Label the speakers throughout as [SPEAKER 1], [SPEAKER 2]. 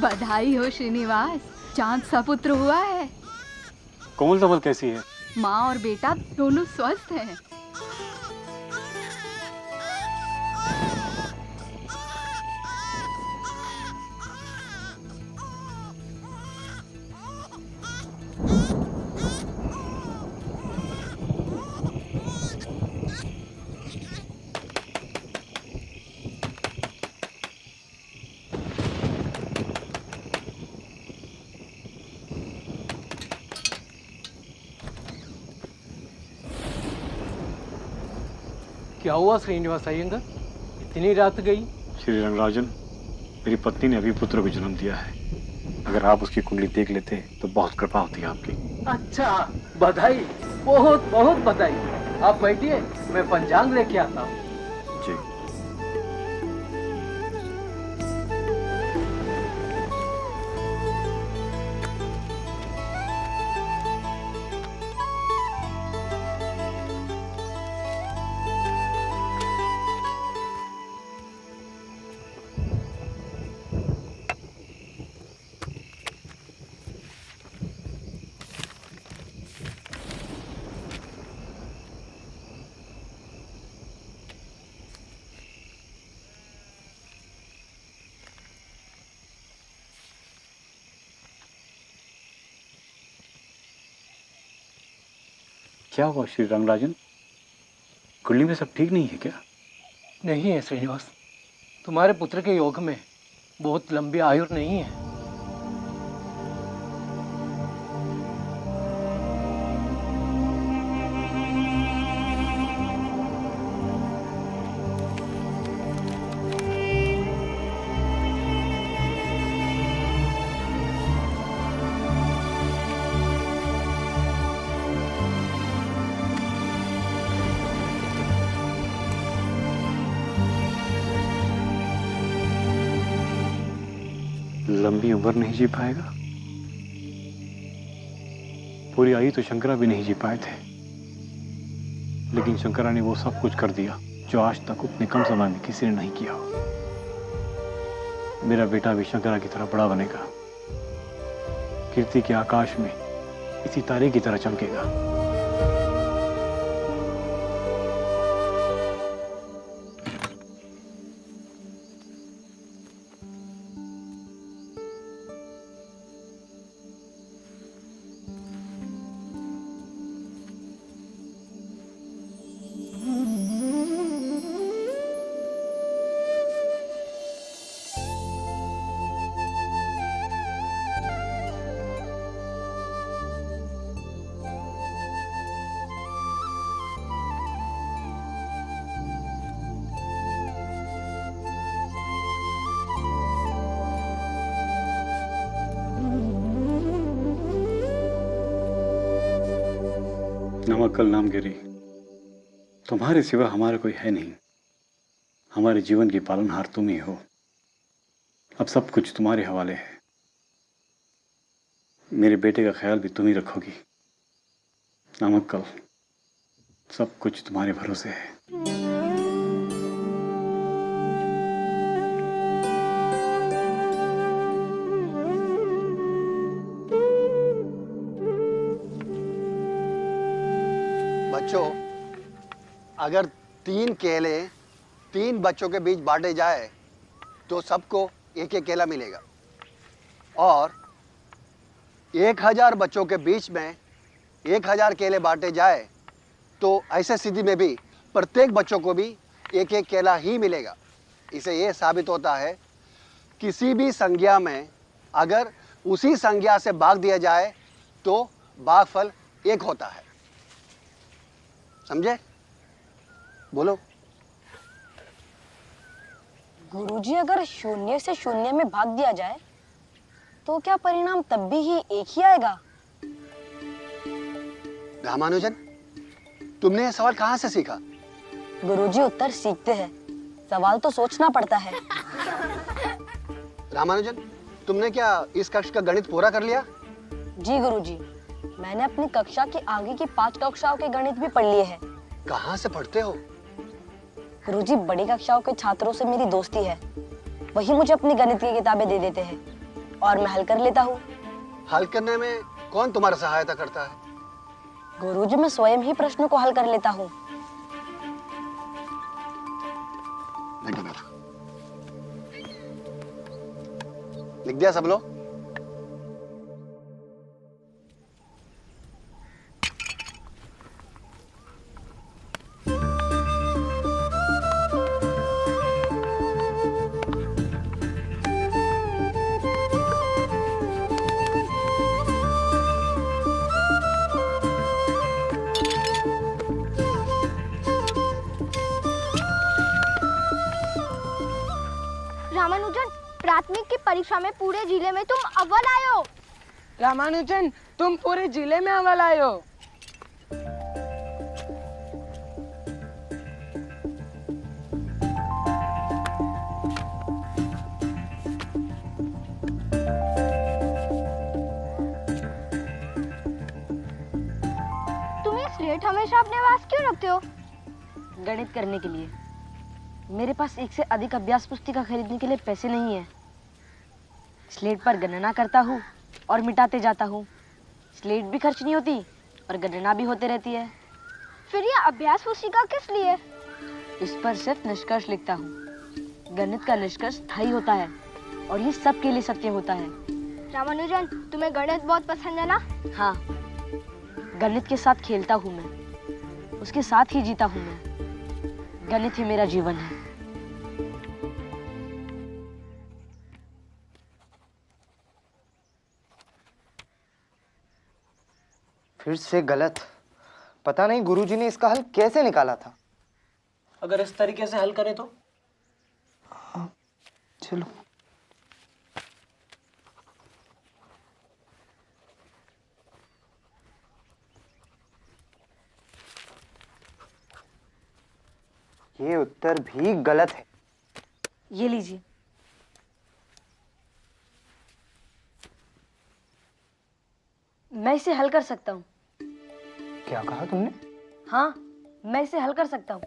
[SPEAKER 1] बधाई हो श्रीनिवास, चांद सा पुत्र हुआ है।
[SPEAKER 2] कोमल धवल कैसी है?
[SPEAKER 1] माँ और बेटा दोनों स्वस्थ हैं।
[SPEAKER 3] क्या हुआ श्रीनिवास अय्यंगार, इतनी रात गई?
[SPEAKER 2] श्री रंगराजन, मेरी पत्नी ने अभी पुत्र को जन्म दिया है। अगर आप उसकी कुंडली देख लेते तो बहुत कृपा होती है आपकी।
[SPEAKER 3] अच्छा, बधाई, बहुत बहुत बधाई। आप बैठिए, मैं पंचांग लेके आता हूँ।
[SPEAKER 2] जी। क्या हुआ श्री रंगराजन? कुंडली में सब ठीक नहीं है क्या?
[SPEAKER 3] नहीं है श्रीनिवास, तुम्हारे पुत्र के योग में बहुत लंबी आयु नहीं है।
[SPEAKER 2] लंबी उम्र नहीं जी पाएगा? पूरी आयु तो शंकरा भी नहीं जी पाए थे, लेकिन शंकरा ने वो सब कुछ कर दिया जो आज तक उतने कम समय में किसी ने नहीं किया हो। मेरा बेटा भी शंकरा की तरह बड़ा बनेगा, कीर्ति के आकाश में इसी तारे की तरह चमकेगा। नमक्कल नामगिरी, तुम्हारे सिवा हमारा कोई है नहीं। हमारे जीवन की पालनहार तुम ही हो। अब सब कुछ तुम्हारे हवाले है। मेरे बेटे का ख्याल भी तुम ही रखोगी। नमक्कल, सब कुछ तुम्हारे भरोसे है।
[SPEAKER 4] बच्चों, अगर 3 केले 3 बच्चों के बीच बांटे जाए तो सबको एक एक केला मिलेगा, और 1000 बच्चों के बीच में 1000 केले बांटे जाए तो ऐसे स्थिति में भी प्रत्येक बच्चों को भी एक एक केला ही मिलेगा। इसे ये साबित होता है किसी भी संज्ञा में अगर उसी संज्ञा से भाग दिया जाए तो भागफल एक होता है। समझे? बोलो।
[SPEAKER 5] गुरुजी, अगर 0 से 0 में भाग दिया जाए तो क्या परिणाम तब भी ही एक ही आएगा?
[SPEAKER 4] रामानुजन, तुमने यह सवाल कहाँ से सीखा?
[SPEAKER 5] गुरुजी, उत्तर सीखते हैं, सवाल तो सोचना पड़ता है।
[SPEAKER 4] रामानुजन, तुमने क्या इस कक्षा का गणित पूरा कर लिया?
[SPEAKER 5] जी गुरुजी, मैंने अपनी कक्षा की आगे की 5 कक्षाओं के गणित भी पढ़ लिए हैं।
[SPEAKER 4] कहाँ से पढ़ते हो?
[SPEAKER 5] गुरुजी, बड़ी कक्षाओं के छात्रों से मेरी दोस्ती है, वही मुझे अपनी गणित की किताबें दे देते हैं। और मैं हल कर लेता हूँ।
[SPEAKER 4] हल करने में कौन तुम्हारी सहायता करता है?
[SPEAKER 5] गुरुजी, मैं स्वयं ही प्रश्नों को हल कर लेता हूँ।
[SPEAKER 4] बैठो बैठो। लिख दिया सब लोग?
[SPEAKER 6] रामानुजन, प्राथमिक की परीक्षा में पूरे जिले में तुम अव्वल आए हो।
[SPEAKER 7] रामानुजन, तुम पूरे जिले में अव्वल आए हो।
[SPEAKER 6] तुम ये स्लेट हमेशा अपने पास क्यों रखते हो?
[SPEAKER 5] गणित करने के लिए। मेरे पास एक से अधिक अभ्यास पुस्तिका खरीदने के लिए पैसे नहीं है। स्लेट पर गणना करता हूँ और मिटाते जाता हूँ। स्लेट भी खर्च नहीं होती और गणना भी होते रहती है।
[SPEAKER 6] फिर ये अभ्यास पुस्तिका किस लिए?
[SPEAKER 5] इस पर सिर्फ निष्कर्ष लिखता हूँ। गणित का निष्कर्ष स्थायी होता है और ये सबके लिए सत्य होता है।
[SPEAKER 6] रामानुजन, तुम्हें गणित बहुत पसंद है ना?
[SPEAKER 5] हाँ, गणित के साथ खेलता हूँ मैं, उसके साथ ही जीता हूँ मैं। गणित ही मेरा जीवन है।
[SPEAKER 8] फिर से गलत। पता नहीं गुरुजी ने इसका हल कैसे निकाला था।
[SPEAKER 3] अगर इस तरीके से हल करें तो?
[SPEAKER 8] चलो। ये उत्तर भी गलत है।
[SPEAKER 5] ये लीजिए। मैं इसे हल कर सकता हूँ।
[SPEAKER 8] क्या कहा तुमने?
[SPEAKER 5] हाँ, मैं इसे हल कर सकता हूँ।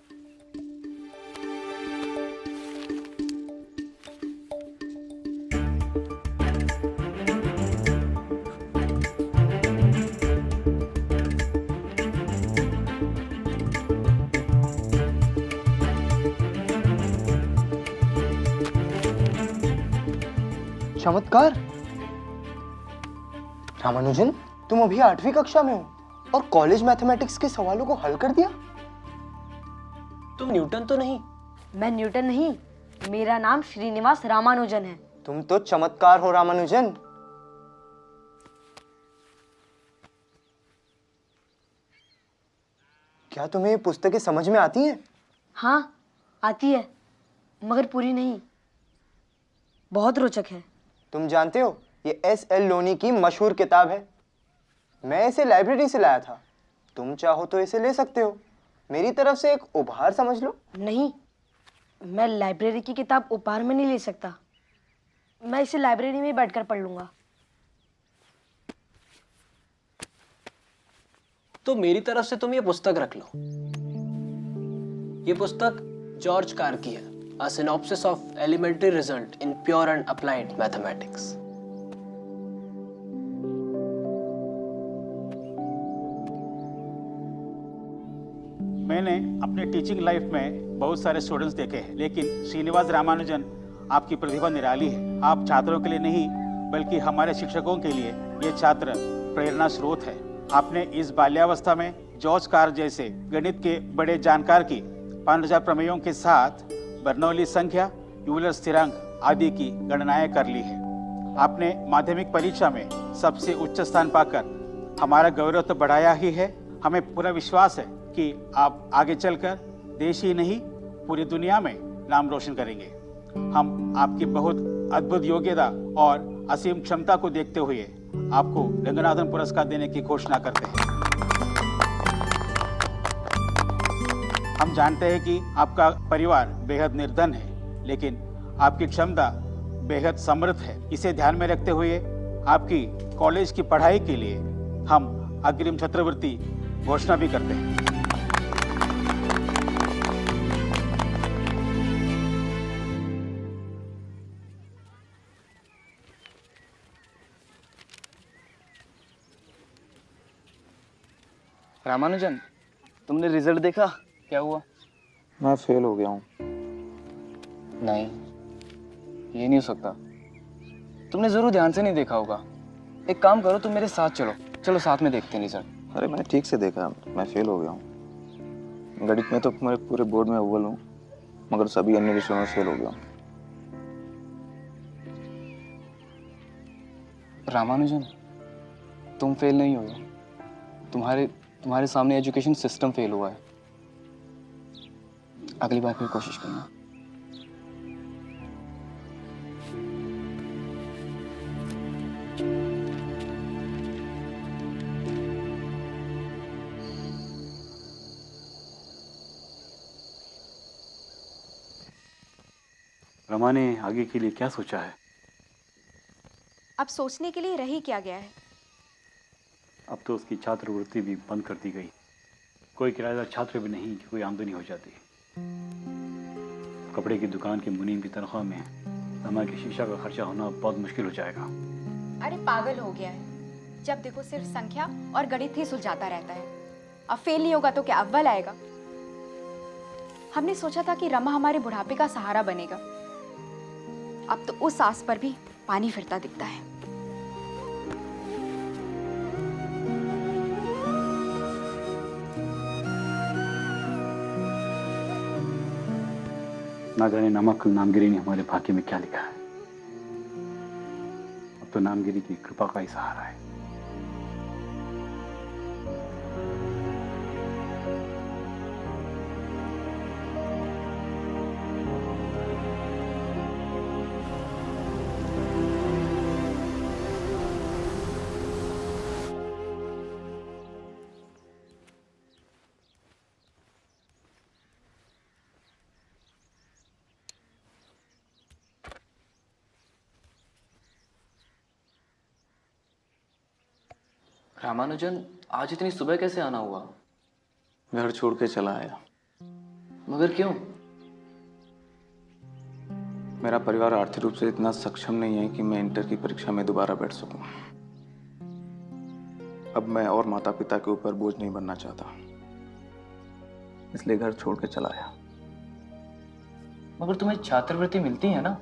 [SPEAKER 8] चमत्कार। रामानुजन, तुम अभी 8वीं कक्षा में हो और कॉलेज मैथमेटिक्स के सवालों को हल कर दिया।
[SPEAKER 3] तुम न्यूटन तो नहीं?
[SPEAKER 5] मैं न्यूटन नहीं, मेरा नाम श्रीनिवास रामानुजन है।
[SPEAKER 8] तुम तो चमत्कार हो रामानुजन। क्या तुम्हें ये पुस्तकें समझ में आती हैं?
[SPEAKER 5] हाँ, आती है, मगर पूरी नहीं। बहुत रोचक है।
[SPEAKER 8] तुम जानते हो, ये S.L. लोनी की मशहूर किताब है। मैं इसे लाइब्रेरी से लाया था। तुम चाहो तो इसे ले सकते हो। मेरी तरफ से एक उपहार समझ लो।
[SPEAKER 5] नहीं, मैं लाइब्रेरी की किताब उपहार में नहीं ले सकता। मैं इसे लाइब्रेरी में बैठकर पढ़ लूंगा।
[SPEAKER 3] तो मेरी तरफ से तुम ये पुस्तक रख लो। ये पुस्तक जॉर्ज कार की है, A Synopsis of Elementary Result in Pure and Applied Mathematics।
[SPEAKER 2] मैंने अपने टीचिंग लाइफ में बहुत सारे स्टूडेंट्स देखे हैं, लेकिन श्रीनिवास रामानुजन आपकी प्रतिभा निराली है। आप छात्रों के लिए नहीं बल्कि हमारे शिक्षकों के लिए ये छात्र प्रेरणा स्रोत है। आपने इस बाल्यावस्था में जॉर्ज कार जैसे गणित के बड़े जानकार की 5000 प्रमेयों के साथ बर्नौली संख्या, यूलर स्थिरांक आदि की गणनाएं कर ली है। आपने माध्यमिक परीक्षा में सबसे उच्च स्थान पाकर हमारा गौरव तो बढ़ाया ही है, हमें पूरा विश्वास है कि आप आगे चलकर देश ही नहीं पूरी दुनिया में नाम रोशन करेंगे। हम आपकी बहुत अद्भुत योग्यता और असीम क्षमता को देखते हुए आपको रंगनाथन पुरस्कार देने की घोषणा करते हैं। हम जानते हैं कि आपका परिवार बेहद निर्धन है, लेकिन आपकी क्षमता बेहद समृद्ध है। इसे ध्यान में रखते हुए आपकी कॉलेज की पढ़ाई के लिए हम अग्रिम छात्रवृत्ति घोषणा भी करते हैं।
[SPEAKER 9] रामानुजन, तुमने रिजल्ट देखा? क्या हुआ?
[SPEAKER 10] मैं फेल हो गया हूँ।
[SPEAKER 9] नहीं, ये नहीं हो सकता। तुमने जरूर ध्यान से नहीं देखा होगा। एक काम करो, तुम मेरे साथ चलो। चलो साथ में देखते हैं रिजल्ट।
[SPEAKER 10] अरे मैंने ठीक से देखा, मैं फेल हो गया हूँ। गणित में तो मेरे पूरे बोर्ड में अव्वल हूँ, मगर सभी अन्य विषयों में फेल हो गया हूँ।
[SPEAKER 9] रामानुजन, तुम फेल नहीं हो, तुम्हारे सामने एजुकेशन सिस्टम फेल हुआ है। अगली बार फिर कोशिश करना।
[SPEAKER 11] रमा ने आगे के लिए क्या सोचा है?
[SPEAKER 12] अब सोचने के लिए रह ही क्या गया है।
[SPEAKER 11] अब तो उसकी छात्रवृत्ति भी बंद कर दी गई। कोई किराएदार छात्र भी नहीं कि कोई आमदनी हो जाती। कपड़े की दुकान की मुनीम की तनख्वाह में रमा की शीशा का खर्चा होना बहुत मुश्किल हो जाएगा।
[SPEAKER 12] अरे पागल हो गया है, जब देखो सिर्फ संख्या और गणित ही सुलझाता रहता है। अब फेल नहीं होगा तो क्या अव्वल आएगा? हमने सोचा था कि रमा हमारे बुढ़ापे का सहारा बनेगा। अब तो उस आस पर भी पानी फिरता दिखता है।
[SPEAKER 11] ना जाने नमक नामगिरी ने हमारे भाग्य में क्या लिखा है। अब तो नामगिरी की कृपा का ही सहारा है।
[SPEAKER 9] रामानुजन, आज इतनी सुबह कैसे आना हुआ?
[SPEAKER 10] घर छोड़ के चला आया।
[SPEAKER 9] मगर क्यों?
[SPEAKER 10] मेरा परिवार आर्थिक रूप से इतना सक्षम नहीं है कि मैं इंटर की परीक्षा में दोबारा बैठ सकूं। अब मैं और माता पिता के ऊपर बोझ नहीं बनना चाहता, इसलिए घर छोड़ के चला आया।
[SPEAKER 9] मगर तुम्हें छात्रवृत्ति मिलती है ना?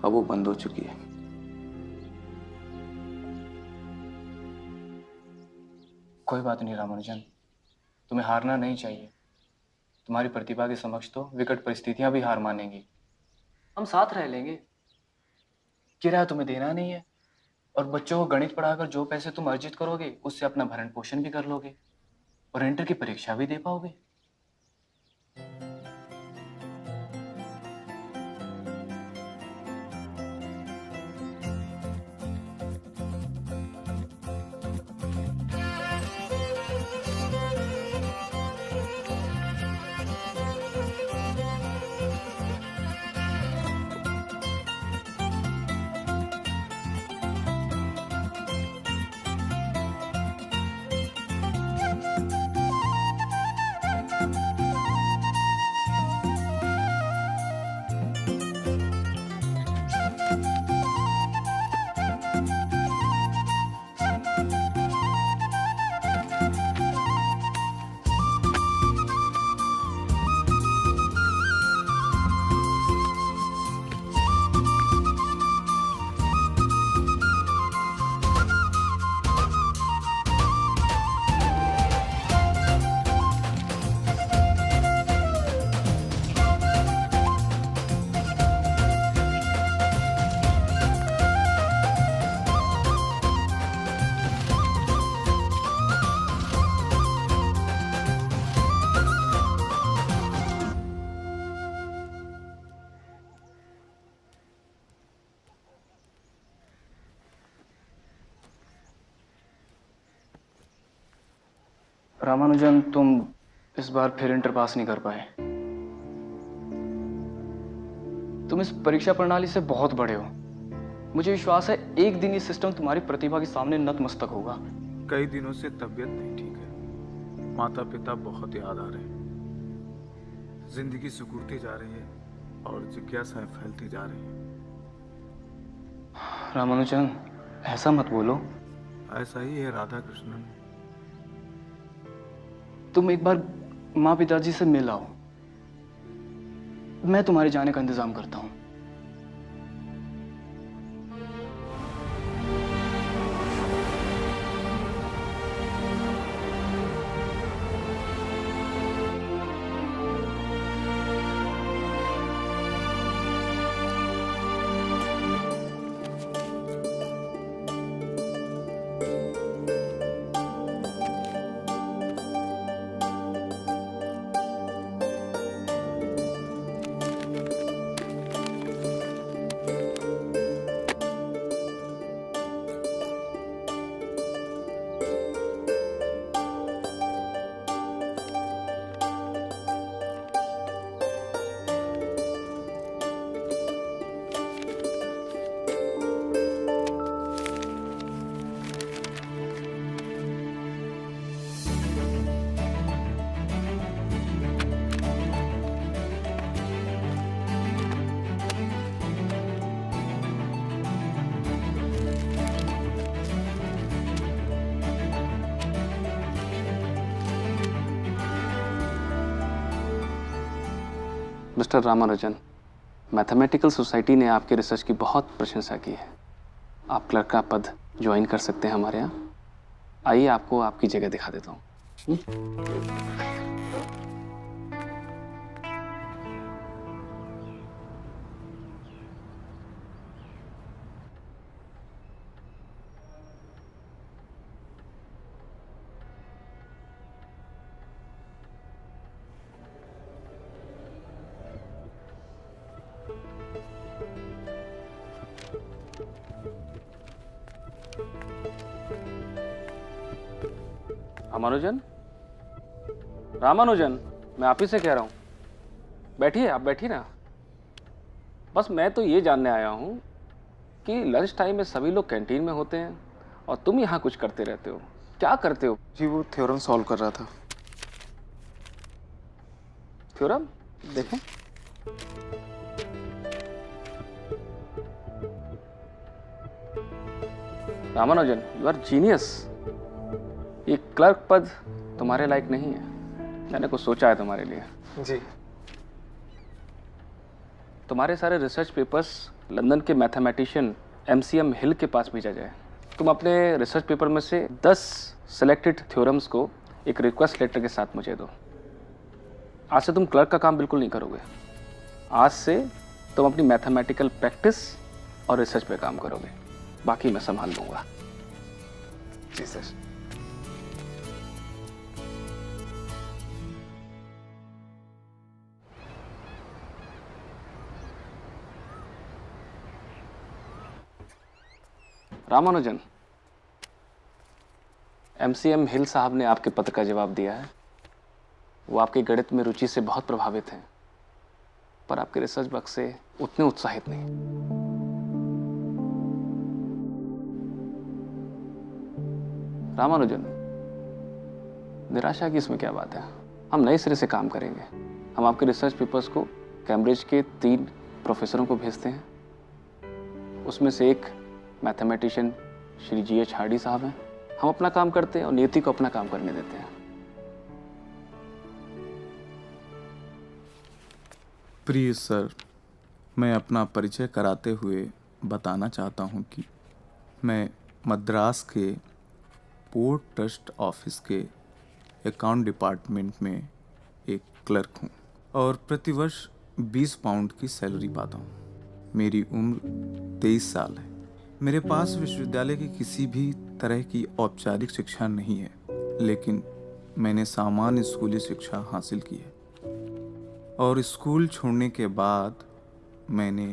[SPEAKER 10] अब वो बंद हो चुकी है।
[SPEAKER 9] कोई बात नहीं रामानुजन, तुम्हें हारना नहीं चाहिए। तुम्हारी प्रतिभा के समक्ष तो विकट परिस्थितियां भी हार मानेंगी। हम साथ रह लेंगे। किराया तुम्हें देना नहीं है, और बच्चों को गणित पढ़ाकर जो पैसे तुम अर्जित करोगे उससे अपना भरण पोषण भी कर लोगे और इंटर की परीक्षा भी दे पाओगे। रामानुजन, तुम इस बार फिर इंटर पास नहीं कर पाए। तुम इस परीक्षा प्रणाली से बहुत बड़े हो। मुझे विश्वास है एक दिन ये सिस्टम तुम्हारी प्रतिभा के सामने नतमस्तक होगा।
[SPEAKER 13] कई दिनों से तबीयत नहीं ठीक है। माता पिता बहुत याद आ रहे हैं। जिंदगी सिकुड़ती जा रही है और जिज्ञासाएं फैलती जा रही हैं।
[SPEAKER 9] रामानुजन, ऐसा मत बोलो।
[SPEAKER 13] ऐसा ही है राधा कृष्णन।
[SPEAKER 9] तुम एक बार माँ पिताजी से मिल आओ, मैं तुम्हारे जाने का इंतजाम करता हूँ। मिस्टर रामानुजन, मैथमेटिकल सोसाइटी ने आपके रिसर्च की बहुत प्रशंसा की है। आप क्लर्क का पद ज्वाइन कर सकते हैं हमारे यहाँ। आइए आपको आपकी जगह दिखा देता हूँ। रामानुजन, रामानुजन, मैं आप ही से कह रहा हूँ, बैठिए, आप बैठिए ना। बस मैं तो ये जानने आया हूँ कि लंच टाइम में सभी लोग कैंटीन में होते हैं और तुम यहाँ कुछ करते रहते हो। क्या करते हो?
[SPEAKER 10] जी वो थ्योरम सॉल्व कर रहा था।
[SPEAKER 9] थ्योरम देखें। Ramanujan, you are genius. ये क्लर्क पद तुम्हारे लायक नहीं है। मैंने कुछ सोचा है तुम्हारे लिए।
[SPEAKER 10] जी।
[SPEAKER 9] तुम्हारे सारे रिसर्च पेपर्स लंदन के मैथमेटिशियन MCM हिल के पास भेजा जाए। तुम अपने रिसर्च पेपर में से 10 सिलेक्टेड थ्योरम्स को एक रिक्वेस्ट लेटर के साथ मुझे दो। आज से तुम क्लर्क का काम बिल्कुल नहीं करोगे। आज से तुम अपनी मैथमेटिकल प्रैक्टिस और रिसर्च पे काम करोगे। बाकी मैं संभाल लूंगा।
[SPEAKER 10] जी सर।
[SPEAKER 9] रामानुजन, MCM हिल साहब ने आपके पत्र का जवाब दिया है। वो आपके गणित में रुचि से बहुत प्रभावित हैं, पर आपके रिसर्च वर्क से उतने उत्साहित नहीं। रामानुजन, निराशा की इसमें क्या बात है? हम नए सिरे से काम करेंगे। हम आपके रिसर्च पेपर्स को कैम्ब्रिज के 3 प्रोफेसरों को भेजते हैं। उसमें से एक मैथमेटिशियन श्री GH हार्डी साहब हैं। हम अपना काम करते हैं और नियति को अपना काम करने देते हैं।
[SPEAKER 13] प्रिय सर, मैं अपना परिचय कराते हुए बताना चाहता हूं कि मैं मद्रास के पोर्ट ट्रस्ट ऑफिस के अकाउंट डिपार्टमेंट में एक क्लर्क हूं और प्रतिवर्ष 20 पाउंड की सैलरी पाता हूं। मेरी उम्र 23 साल है। मेरे पास विश्वविद्यालय की किसी भी तरह की औपचारिक शिक्षा नहीं है, लेकिन मैंने सामान्य स्कूली शिक्षा हासिल की है और स्कूल छोड़ने के बाद मैंने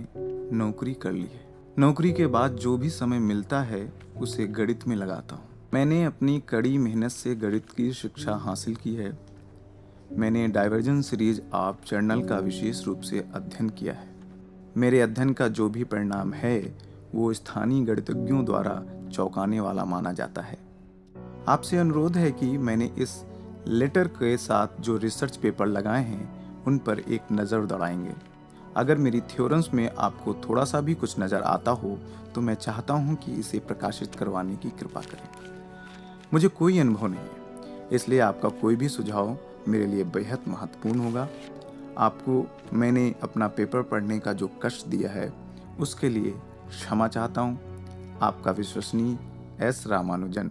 [SPEAKER 13] नौकरी कर ली है। नौकरी के बाद जो भी समय मिलता है उसे गणित में लगाता हूँ। मैंने अपनी कड़ी मेहनत से गणित की शिक्षा हासिल की है। मैंने डाइवर्जेंस सीरीज ऑफ जर्नल का विशेष रूप से अध्ययन किया है। मेरे अध्ययन का जो भी परिणाम है वो स्थानीय गणितज्ञों द्वारा चौंकाने वाला माना जाता है। आपसे अनुरोध है कि मैंने इस लेटर के साथ जो रिसर्च पेपर लगाए हैं उन पर एक नज़र दौड़ाएंगे अगर मेरी थ्योरम्स में आपको थोड़ा सा भी कुछ नज़र आता हो तो मैं चाहता हूँ कि इसे प्रकाशित करवाने की कृपा करें। मुझे कोई अनुभव नहीं है, इसलिए आपका कोई भी सुझाव मेरे लिए बेहद महत्वपूर्ण होगा। आपको मैंने अपना पेपर पढ़ने का जो कष्ट दिया है उसके लिए क्षमा चाहता हूँ। आपका विश्वसनीय S Ramanujan.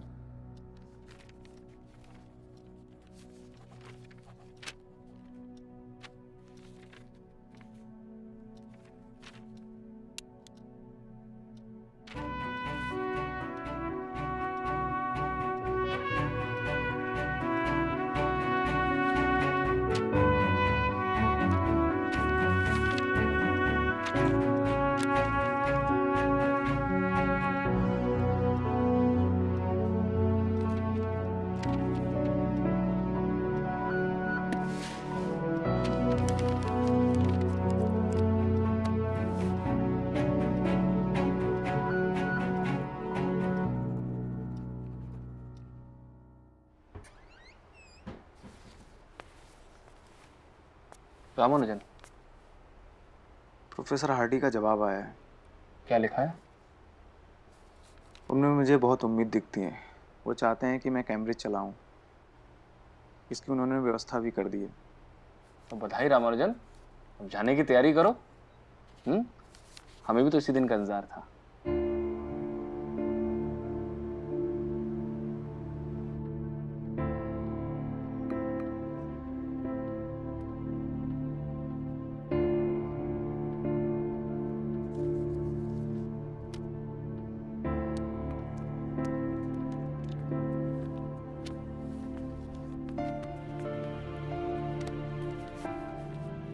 [SPEAKER 9] Ramanujan,
[SPEAKER 10] professor Hardy का जवाब आया है।
[SPEAKER 9] क्या लिखा है?
[SPEAKER 10] उनमें मुझे बहुत उम्मीद दिखती है। वो चाहते हैं कि मैं कैम्ब्रिज चलाऊं। इसकी उन्होंने व्यवस्था भी कर दी है।
[SPEAKER 9] तो बधाई रामानुजन, अब जाने की तैयारी करो। हमें भी तो इसी दिन का इंतजार था।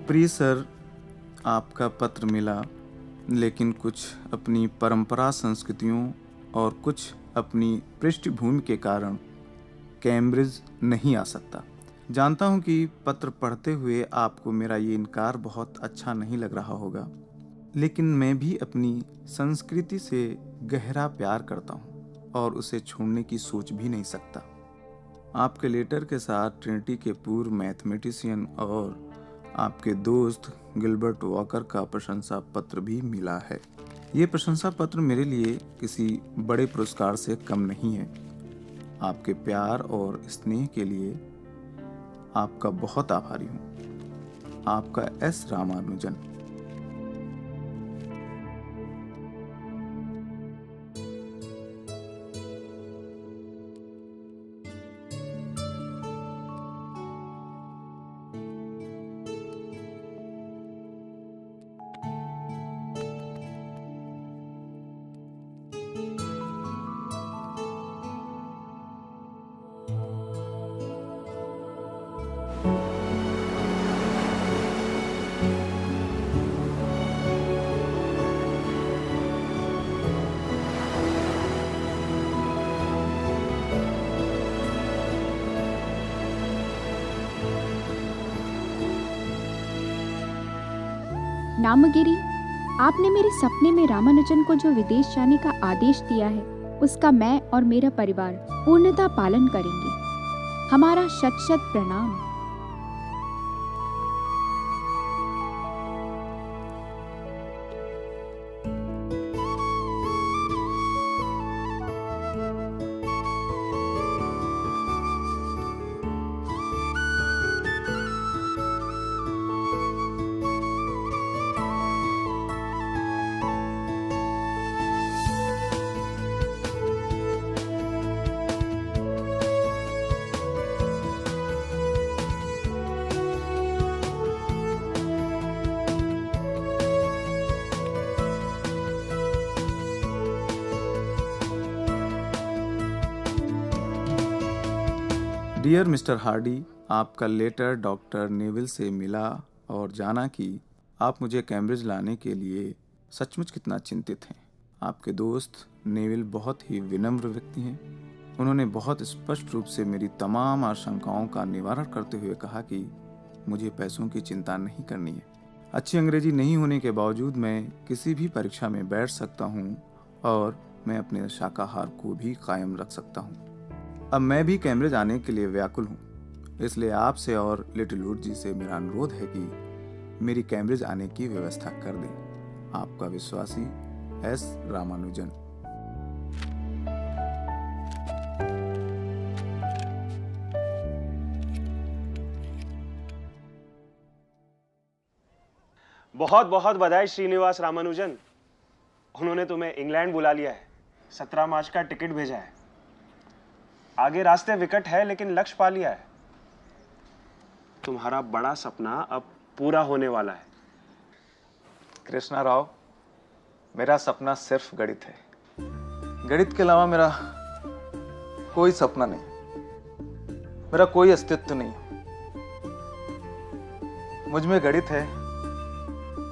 [SPEAKER 13] प्रिय सर, आपका पत्र मिला, लेकिन कुछ अपनी परंपरा संस्कृतियों और कुछ अपनी पृष्ठभूमि के कारण कैम्ब्रिज नहीं आ सकता। जानता हूं कि पत्र पढ़ते हुए आपको मेरा ये इनकार बहुत अच्छा नहीं लग रहा होगा, लेकिन मैं भी अपनी संस्कृति से गहरा प्यार करता हूं और उसे छोड़ने की सोच भी नहीं सकता। आपके लेटर के साथ ट्रिनिटी के पूर्व मैथमेटिशियन और आपके दोस्त गिलबर्ट वॉकर का प्रशंसा पत्र भी मिला है। ये प्रशंसा पत्र मेरे लिए किसी बड़े पुरस्कार से कम नहीं है। आपके प्यार और स्नेह के लिए आपका बहुत आभारी हूँ। आपका एस रामानुजन।
[SPEAKER 1] नामगिरी, आपने मेरे सपने में रामानुजन को जो विदेश जाने का आदेश दिया है उसका मैं और मेरा परिवार पूर्णतः पालन करेंगे। हमारा शत शत प्रणाम।
[SPEAKER 13] डियर मिस्टर हार्डी, आपका लेटर डॉक्टर नेविल से मिला और जाना कि आप मुझे कैम्ब्रिज लाने के लिए सचमुच कितना चिंतित हैं। आपके दोस्त नेविल बहुत ही विनम्र व्यक्ति हैं। उन्होंने बहुत स्पष्ट रूप से मेरी तमाम आशंकाओं का निवारण करते हुए कहा कि मुझे पैसों की चिंता नहीं करनी है। अच्छी अंग्रेजी नहीं होने के बावजूद मैं किसी भी परीक्षा में बैठ सकता हूँ और मैं अपने शाकाहार को भी कायम रख सकता हूँ। अब मैं भी कैम्ब्रिज आने के लिए व्याकुल हूँ, इसलिए आपसे और लिटिल वुड जी से मेरा अनुरोध है कि मेरी कैम्ब्रिज आने की व्यवस्था कर दें। आपका विश्वासी एस रामानुजन।
[SPEAKER 14] बहुत बहुत बधाई श्रीनिवास रामानुजन। उन्होंने तुम्हें इंग्लैंड बुला लिया है। 17 मार्च का टिकट भेजा है। आगे रास्ते विकट है लेकिन लक्ष्य पा लिया है। तुम्हारा बड़ा सपना अब पूरा होने वाला है।
[SPEAKER 13] कृष्णा राव, मेरा सपना सिर्फ गणित है। गणित के अलावा मेरा कोई सपना नहीं, मेरा कोई अस्तित्व नहीं। मुझ में गणित है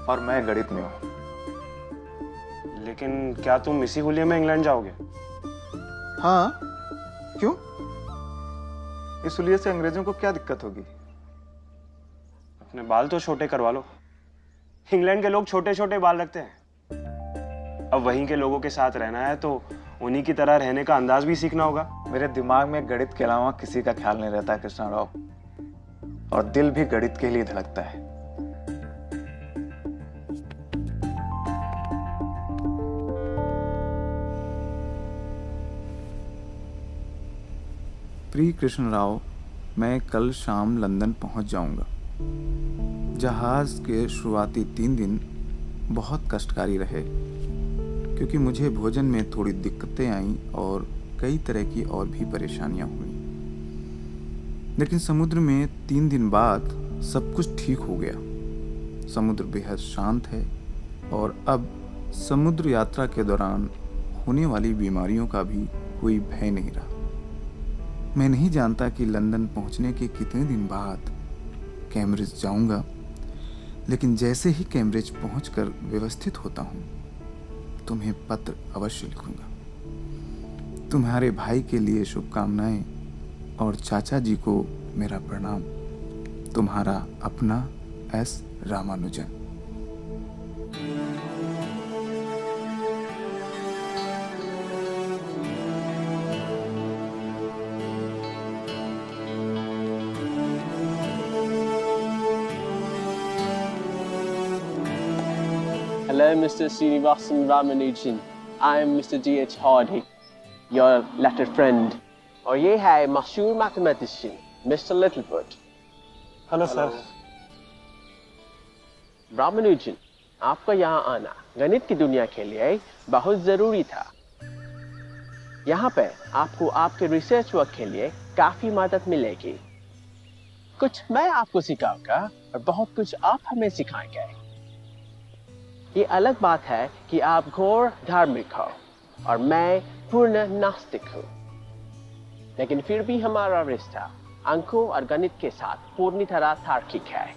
[SPEAKER 13] और मैं गणित में हूं।
[SPEAKER 14] लेकिन क्या तुम इसी हुलिये में इंग्लैंड जाओगे?
[SPEAKER 13] हाँ, क्यों? इस हुलिये से अंग्रेजों को क्या दिक्कत होगी?
[SPEAKER 14] अपने बाल तो छोटे करवा लो। इंग्लैंड के लोग छोटे छोटे बाल रखते हैं। अब वहीं के लोगों के साथ रहना है तो उन्हीं की तरह रहने का अंदाज भी सीखना होगा।
[SPEAKER 13] मेरे दिमाग में गणित के अलावा किसी का ख्याल नहीं रहता कृष्णा राव, और दिल भी गणित के लिए धड़कता है। प्रिय कृष्ण राव, मैं कल शाम लंदन पहुंच जाऊंगा। जहाज के शुरुआती 3 दिन बहुत कष्टकारी रहे क्योंकि मुझे भोजन में थोड़ी दिक्कतें आईं और कई तरह की और भी परेशानियां हुई। लेकिन समुद्र में 3 दिन बाद सब कुछ ठीक हो गया। समुद्र बेहद शांत है और अब समुद्र यात्रा के दौरान होने वाली बीमारियों का भी कोई भय नहीं रहा। मैं नहीं जानता कि लंदन पहुंचने के कितने दिन बाद कैम्ब्रिज जाऊंगा, लेकिन जैसे ही कैम्ब्रिज पहुंचकर व्यवस्थित होता हूं, तुम्हें पत्र अवश्य लिखूंगा। तुम्हारे भाई के लिए शुभकामनाएं और चाचा जी को मेरा प्रणाम। तुम्हारा अपना S Ramanujan.
[SPEAKER 3] Hello, Mr. Srinivasan Ramanujan. I am Mr. D.H. Hardy, your letter friend. और ये है मशहूर mathematician mister Littlefoot.
[SPEAKER 14] Hello sir.
[SPEAKER 3] Ramanujan, आपका यहाँ आना गणित की दुनिया के लिए बहुत जरूरी था। यहाँ पे आपको आपके रिसर्च वर्क के लिए काफी मदद मिलेगी। कुछ मैं आपको सिखाऊंगा और बहुत कुछ आप हमें सिखाएंगे। ये अलग बात है कि आप घोर धार्मिक हो और मैं पूर्ण नास्तिक हूँ, लेकिन फिर भी हमारा रिश्ता अंकों और गणित के साथ पूरी तरह तार्किक है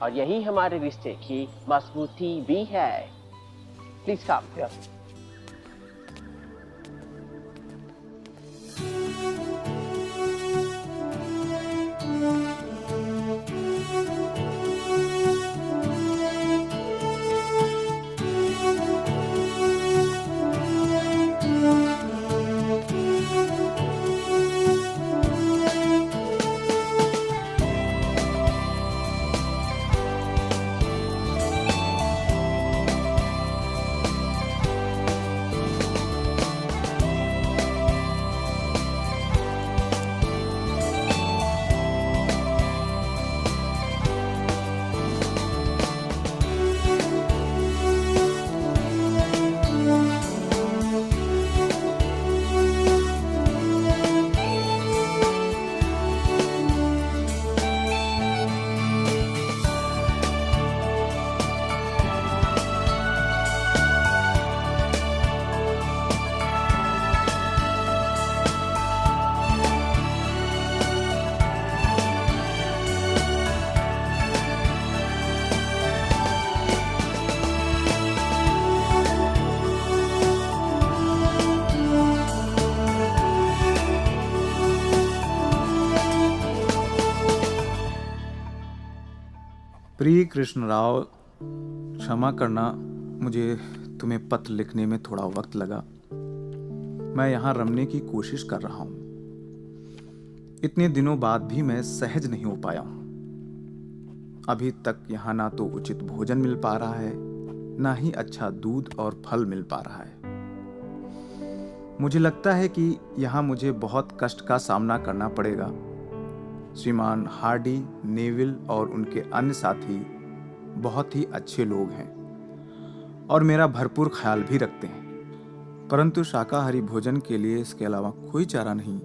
[SPEAKER 3] और यही हमारे रिश्ते की मजबूती भी है। Please come.
[SPEAKER 13] प्रिय कृष्ण राव, क्षमा करना, मुझे तुम्हें पत्र लिखने में थोड़ा वक्त लगा। मैं यहाँ रमने की कोशिश कर रहा हूँ। इतने दिनों बाद भी मैं सहज नहीं हो पाया हूँ। अभी तक यहाँ ना तो उचित भोजन मिल पा रहा है, ना ही अच्छा दूध और फल मिल पा रहा है। मुझे लगता है कि यहाँ मुझे बहुत कष्ट का सामना करना पड़ेगा। श्रीमान हार्डी, नेविल और उनके अन्य साथी बहुत ही अच्छे लोग हैं और मेरा भरपूर ख्याल भी रखते हैं, परंतु शाकाहारी भोजन के लिए इसके अलावा कोई चारा नहीं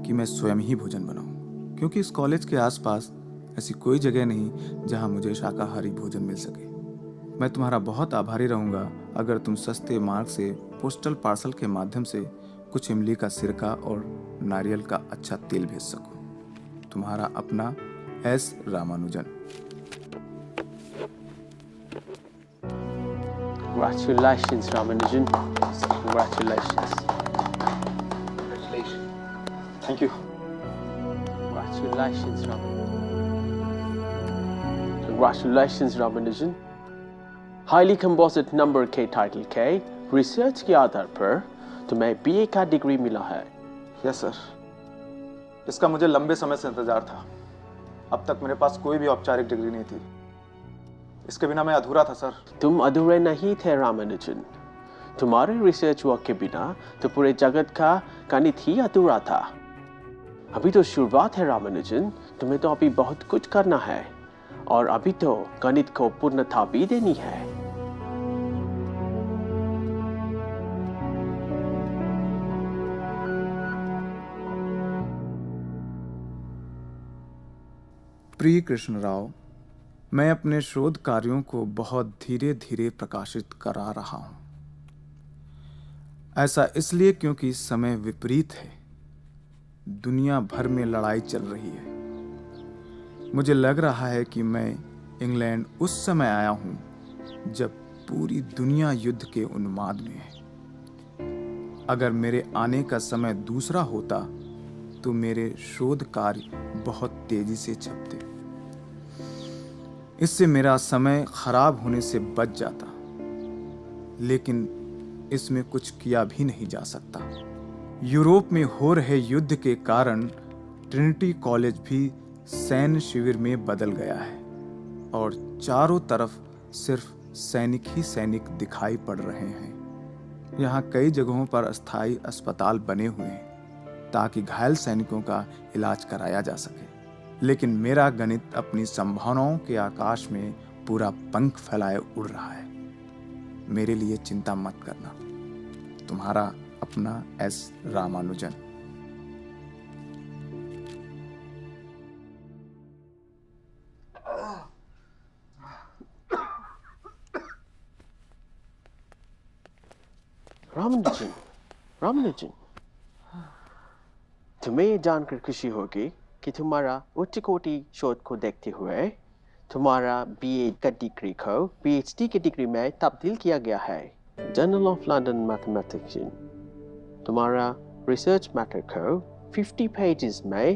[SPEAKER 13] कि मैं स्वयं ही भोजन बनाऊं, क्योंकि इस कॉलेज के आसपास ऐसी कोई जगह नहीं जहां मुझे शाकाहारी भोजन मिल सके। मैं तुम्हारा बहुत आभारी रहूंगा अगर तुम सस्ते मार्ग से पोस्टल पार्सल के माध्यम से कुछ इमली का सिरका और नारियल का अच्छा तेल भेज सको। तुम्हारा अपना S Ramanujan.
[SPEAKER 3] Congratulations, Ramanujan. Congratulations.
[SPEAKER 10] Congratulations. Thank you.
[SPEAKER 3] Congratulations, Congratulations, Ramanujan. Highly composite number K title K, research के आधार पर तुम्हें BA का डिग्री मिला है।
[SPEAKER 10] यस सर, इसका मुझे लंबे समय से इंतजार था। अब तक मेरे पास कोई भी औपचारिक डिग्री नहीं थी। इसके बिना मैं अधूरा था सर।
[SPEAKER 3] तुम अधूरे नहीं थे रामानुजन। तुम्हारे रिसर्च वर्क के बिना तो पूरे जगत का गणित ही अधूरा था। अभी तो शुरुआत है रामानुजन, तुम्हें तो अभी बहुत कुछ करना है और अभी तो गणित को पूर्णता भी देनी है।
[SPEAKER 13] प्रिय कृष्ण राव, मैं अपने शोध कार्यों को बहुत धीरे धीरे प्रकाशित करा रहा हूं। ऐसा इसलिए क्योंकि समय विपरीत है। दुनिया भर में लड़ाई चल रही है। मुझे लग रहा है कि मैं इंग्लैंड उस समय आया हूं जब पूरी दुनिया युद्ध के उन्माद में है। अगर मेरे आने का समय दूसरा होता तो मेरे शोध कार्य बहुत तेजी से छपते। इससे मेरा समय खराब होने से बच जाता, लेकिन इसमें कुछ किया भी नहीं जा सकता। यूरोप में हो रहे युद्ध के कारण ट्रिनिटी कॉलेज भी सैन्य शिविर में बदल गया है और चारों तरफ सिर्फ सैनिक ही सैनिक दिखाई पड़ रहे हैं। यहाँ कई जगहों पर अस्थायी अस्पताल बने हुए हैं ताकि घायल सैनिकों का इलाज कराया जा सके, लेकिन मेरा गणित अपनी संभावनाओं के आकाश में पूरा पंख फैलाए उड़ रहा है। मेरे लिए चिंता मत करना। तुम्हारा अपना एस रामानुजन।
[SPEAKER 3] रामानुजन, रामानुजन, तुम्हें ये जानकर खुशी होगी कि तुम्हारा उच्च कोटि शोध को देखते हुए तुम्हारा BA का डिग्री को PhD की डिग्री में तब्दील किया गया है। जर्नल ऑफ लंदन मैथमेटिक्स तुम्हारा रिसर्च मैटर को 50 पेजेस में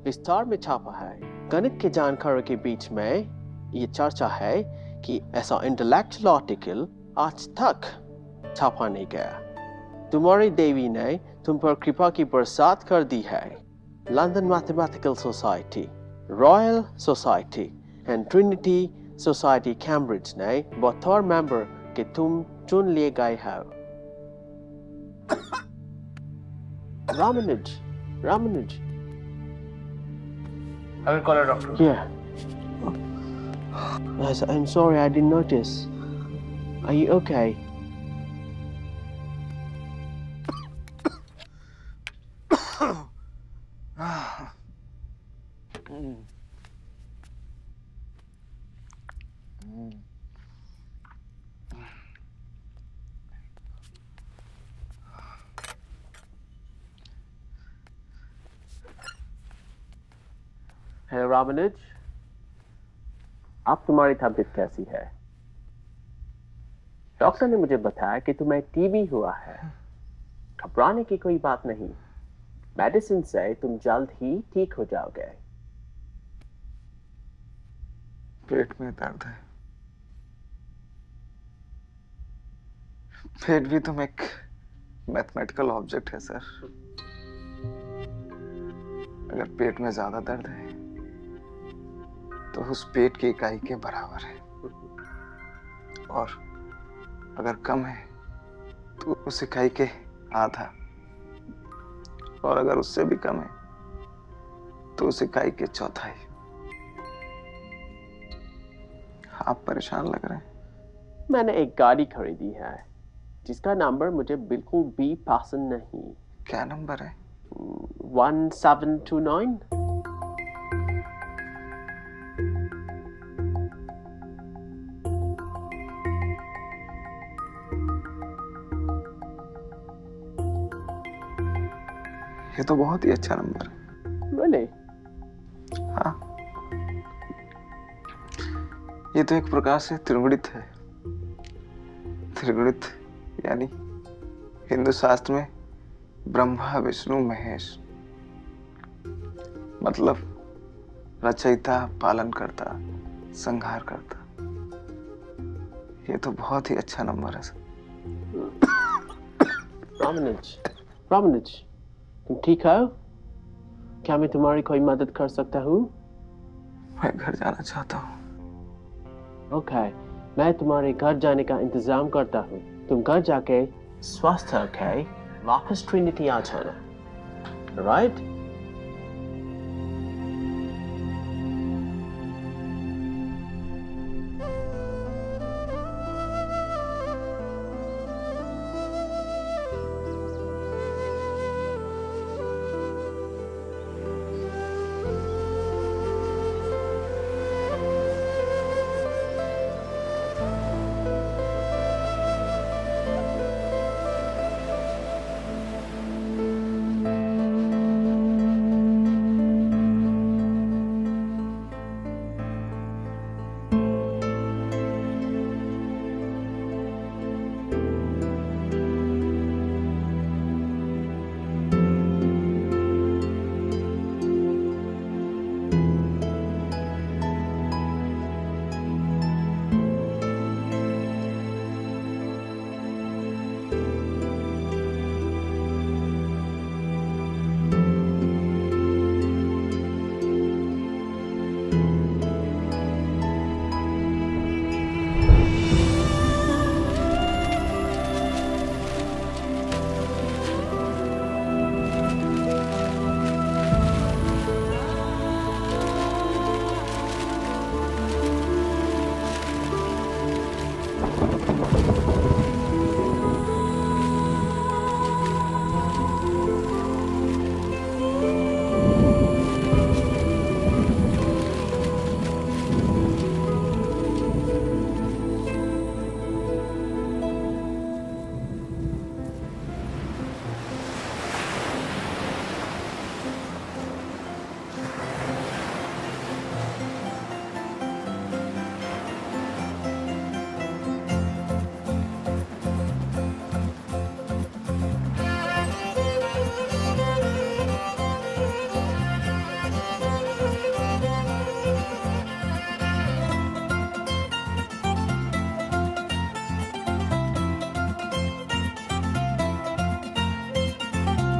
[SPEAKER 3] विस्तार में छापा है। गणित के जानकारों के बीच में ये चर्चा है कि ऐसा इंटेलेक्चुअल आर्टिकल आज तक छापा नहीं गया। तुम्हारी देवी ने तुम पर कृपा की बरसात कर दी है। London mathematical society, royal society and Trinity society Cambridge ने बतौर मेंबर के तुम चुन लिए गए हो। Ramanuj, Ramanuj.
[SPEAKER 9] I will call a doctor.
[SPEAKER 3] Yeah. Yes, I'm sorry, I didn't notice. Are you okay? Hello Ramanuj, अब तुम्हारी तबीयत कैसी है? डॉक्टर ने मुझे बताया कि तुम्हें टीबी हुआ है। घबराने की कोई बात नहीं, मेडिसिन से तुम जल्द ही ठीक हो जाओगे।
[SPEAKER 10] पेट में दर्द है। पेट भी तुम एक मैथमेटिकल ऑब्जेक्ट है सर। अगर पेट में ज्यादा दर्द है
[SPEAKER 8] तो उस पेट की इकाई के बराबर है, और अगर कम है तो उस इकाई के आधा, और अगर उससे भी कम है तो उस इकाई के चौथाई। आप परेशान लग रहे हैं।
[SPEAKER 3] मैंने एक गाड़ी खरीदी है जिसका नंबर मुझे बिल्कुल भी पसंद नहीं।
[SPEAKER 8] क्या नंबर है?
[SPEAKER 3] 1729।
[SPEAKER 8] ये तो बहुत ही अच्छा नंबर है।
[SPEAKER 3] Really?
[SPEAKER 8] हाँ, ये तो एक प्रकार से त्रिगुणित है। त्रिगुणित यानी हिंदू शास्त्र में ब्रह्मा विष्णु महेश, मतलब रचयिता, पालन करता, संहार करता। ये तो बहुत ही अच्छा नंबर है सर।
[SPEAKER 3] रामानुज, तुम ठीक हो? क्या मैं तुम्हारी कोई मदद कर सकता हूँ?
[SPEAKER 8] मैं घर जाना चाहता हूँ।
[SPEAKER 3] ओके, मैं तुम्हारे घर जाने का इंतजाम करता हूँ। तुम घर जाके स्वस्थ होके वापस ट्रिनिटी आ जाना, राइट?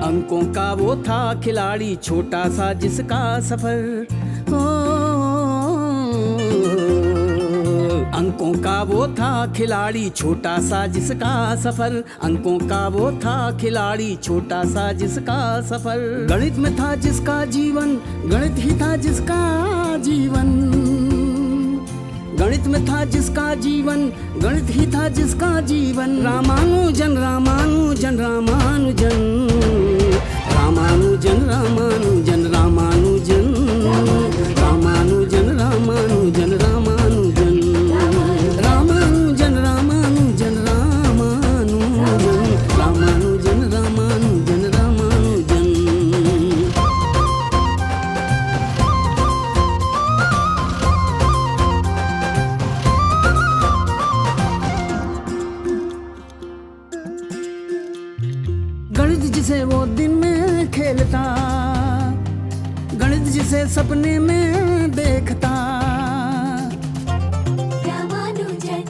[SPEAKER 15] अंकों का वो था खिलाड़ी छोटा सा जिसका सफर, अंकों का वो था खिलाड़ी छोटा सा जिसका सफर, अंकों का वो था खिलाड़ी छोटा सा जिसका सफर। गणित में था जिसका जीवन, गणित ही था जिसका जीवन, गणित में था जिसका जीवन, गणित ही था जिसका जीवन। रामानुजन रामानुजन रामानुजन रामानुजन रामानुजन रामानुजन रामानुजन रामानुजन रामानुजन रामानुजन रामानुजन रामानुजन रामानुजन रामानुजन रामानुजन। गणित जिसे वो दिन में खेलता, गणित जिसे सपने में देखता,
[SPEAKER 16] रामानुजन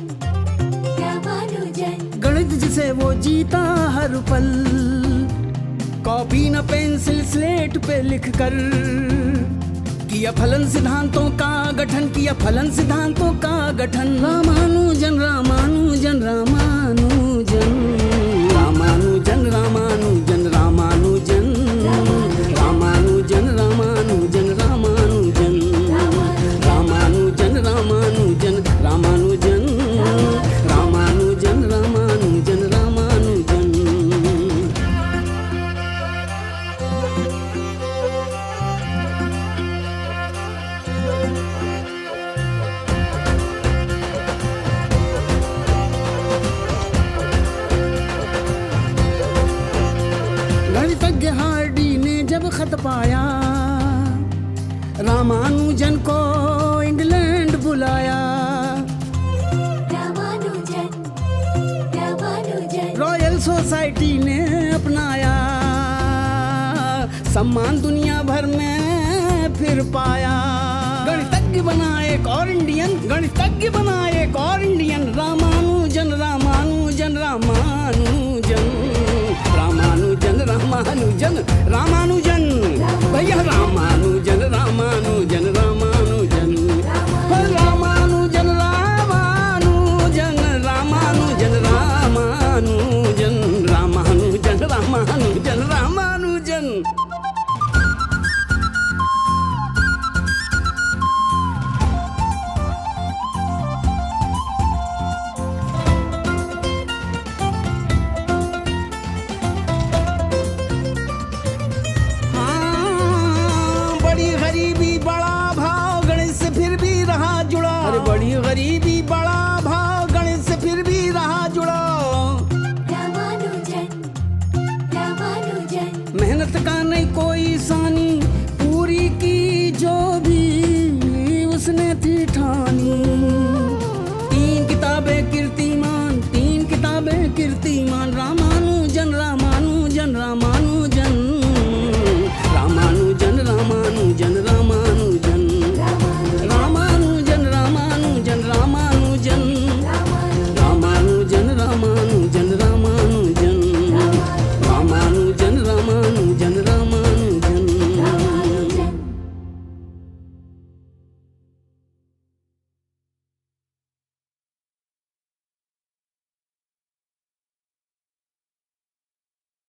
[SPEAKER 16] रामानुजन।
[SPEAKER 15] गणित जिसे वो जीता हर पल, कॉपी न पेंसिल स्लेट पे लिख कर किया फलन सिद्धांतों का गठन, किया फलन सिद्धांतों का गठन। रामानुजन रामानुजन रामानुजन रामानुजन रामानुजन रामानुजन रामानुजन रामानुजन रामानुजन रामानुजन रामानुजन रामानुजन रामानुजन रामानुजन रामानुजन। गणितज्ञ हार्डी ने जब खत पाया, रामानुजन को इंग्लैंड बुलाया।
[SPEAKER 16] रामानुजन रामानुजन
[SPEAKER 15] रॉयल सोसाइटी ने अपनाया, सम्मान दुनिया भर में फिर पाया। गणितज्ञ बना एक और इंडियन, गणितज्ञ बना एक और इंडियन। रामानुजन रामानुजन रामानुजन रामानुजन रामानुजन रामानुजन भैया रामानुजन रामानुजन रामानुजन।